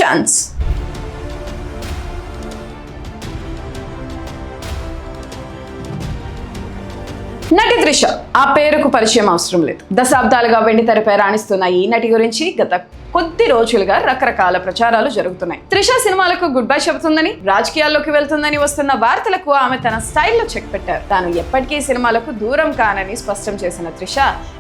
Chance. నటి త్రిష, ఆ పేరుకు పరిచయం అవసరం లేదు. దశాబ్దాలుగా వెండితెరపై రాణిస్తున్న ఈ నటి గురించి గత కొద్ది రోజులుగా రకరకాల ప్రచారాలు జరుగుతున్నాయి. త్రిష సినిమాలకు గుడ్ బై చెబుతుందని, రాజకీయాల్లోకి వెళ్తుందని వస్తున్న వార్తలకు ఆమె తన స్టైల్లో చెక్ పెట్టారు. తాను ఎప్పటికీ సినిమాలకు దూరం కానని స్పష్టం చేసిన త్రిష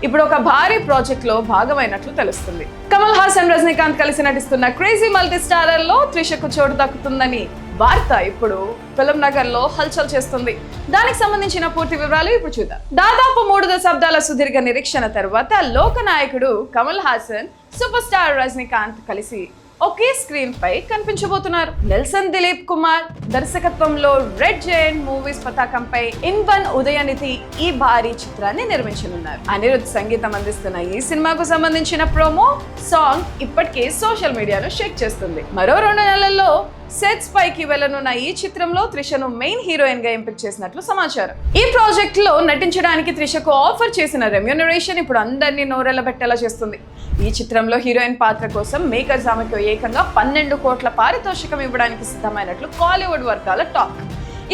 ఇప్పుడు ఒక భారీ ప్రాజెక్ట్ లో భాగమైనట్లు తెలుస్తుంది. కమల్ హాసన్, రజనీకాంత్ కలిసి నటిస్తున్న క్రేజీ మల్టీ స్టారర్ లో త్రిషకు చోటు దక్కుతుందని వార్త ఇప్పుడు ఫిల్మ్ నగర్ లో హల్చల్ చేస్తుంది. దానికి సంబంధించిన పూర్తి వివరాలు ఇప్పుడు చూద్దాం. దాదాపు 3 దశాబ్దాల సుదీర్ఘ నిరీక్షణ తర్వాత లోకనాయకుడు కమల్ హాసన్, సూపర్ స్టార్ రజనీకాంత్ కలిసి ఒకే స్క్రీన్ పై కనిపించబోతున్నారు. నెల్సన్ దిలీప్ కుమార్ దర్శకత్వంలో రెడ్ జైంట్ మూవీస్ పతాకంపై ఇన్వన్ ఉదయనిధి ఈ భారీ చిత్రాన్ని నిర్మించనున్నారు. అనిరుద్ సంగీతం అందిస్తున్న ఈ సినిమాకు సంబంధించిన ప్రోమో సాంగ్ ఇప్పటికే సోషల్ మీడియాను షేక్ చేస్తుంది. మరో 2 నెలల్లో సెట్స్ పైకి వెళ్లనున్న ఈ చిత్రంలో త్రిషను మెయిన్ హీరోయిన్ గా ఎంపిక చేసినట్లు సమాచారం. ఈ ప్రాజెక్ట్ లో నటించడానికి త్రిషకు ఆఫర్ చేసిన రెమ్యూనరేషన్ ఇప్పుడు అందరినీ నోరెళ్లబెట్టేలా చేస్తుంది. ఈ చిత్రంలో హీరోయిన్ పాత్ర కోసం మేకర్స్ ఆమెకు ఏకంగా 12 కోట్ల పారితోషికం ఇవ్వడానికి సిద్ధమైనట్లు కాలీవుడ్ వర్గాల టాక్.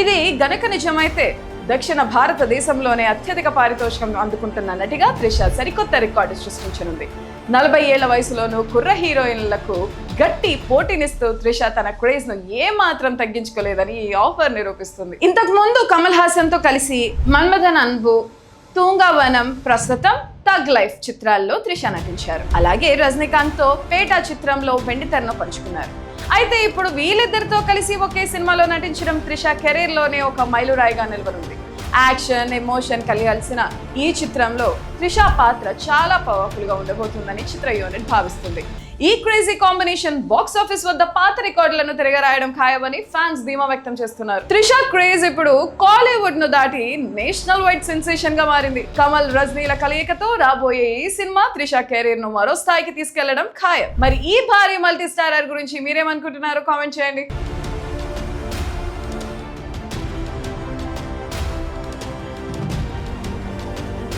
ఇది గనక నిజమైతే దక్షిణ భారతదేశంలోనే అత్యధిక పారితోషికం అందుకుంటున్న నటిగా త్రిష సరికొత్త రికార్డు సృష్టించనుంది. 40 ఏళ్ల వయసులోనూ కుర్ర హీరోయిన్లకు గట్టి పోటీనిస్తూ త్రిష తన క్రేజ్ ను ఏ మాత్రం తగ్గించుకోలేదని ఈ ఆఫర్ నిరూపిస్తుంది. ఇంతకు ముందు కమల్ హాసన్ తో కలిసి మన్మథన్ అన్బు, తూంగావనం, ప్రస్తుతం తగ్ లైఫ్ చిత్రాల్లో త్రిష నటించారు. అలాగే రజనీకాంత్ తో పేట చిత్రంలో వెండితెరను పంచుకున్నారు. అయితే ఇప్పుడు వీళ్ళిద్దరితో కలిసి ఒకే సినిమాలో నటించడం త్రిష కెరీర్ లోనే ఒక మైలురాయిగా నిలవనుంది. యాక్షన్, ఎమోషన్ కలిగాల్సిన ఈ చిత్రంలో త్రిష పాత్ర చాలా పవర్ఫుల్ గా ఉండబోతుందని చిత్ర యూనిట్ భావిస్తుంది. ఈ క్రేజీ కాంబినేషన్ బాక్స్ ఆఫీస్ వద్ద పాత రికార్డులను తిరగరాయడం ఖాయమని ఫ్యాన్స్ ధీమా వ్యక్తం చేస్తున్నారు. త్రిష క్రేజ్ ఇప్పుడు కాలీవుడ్ ను దాటి నేషనల్ వైడ్ సెన్సేషన్ గా మారింది. కమల్, రజనీల కలయికతో రాబోయే ఈ సినిమా త్రిష కెరీర్ ను మరో స్థాయికి తీసుకెళ్లడం ఖాయం. మరి ఈ భారీ మల్టీ స్టారర్ గురించి మీరేమనుకుంటున్నారో కామెంట్ చేయండి.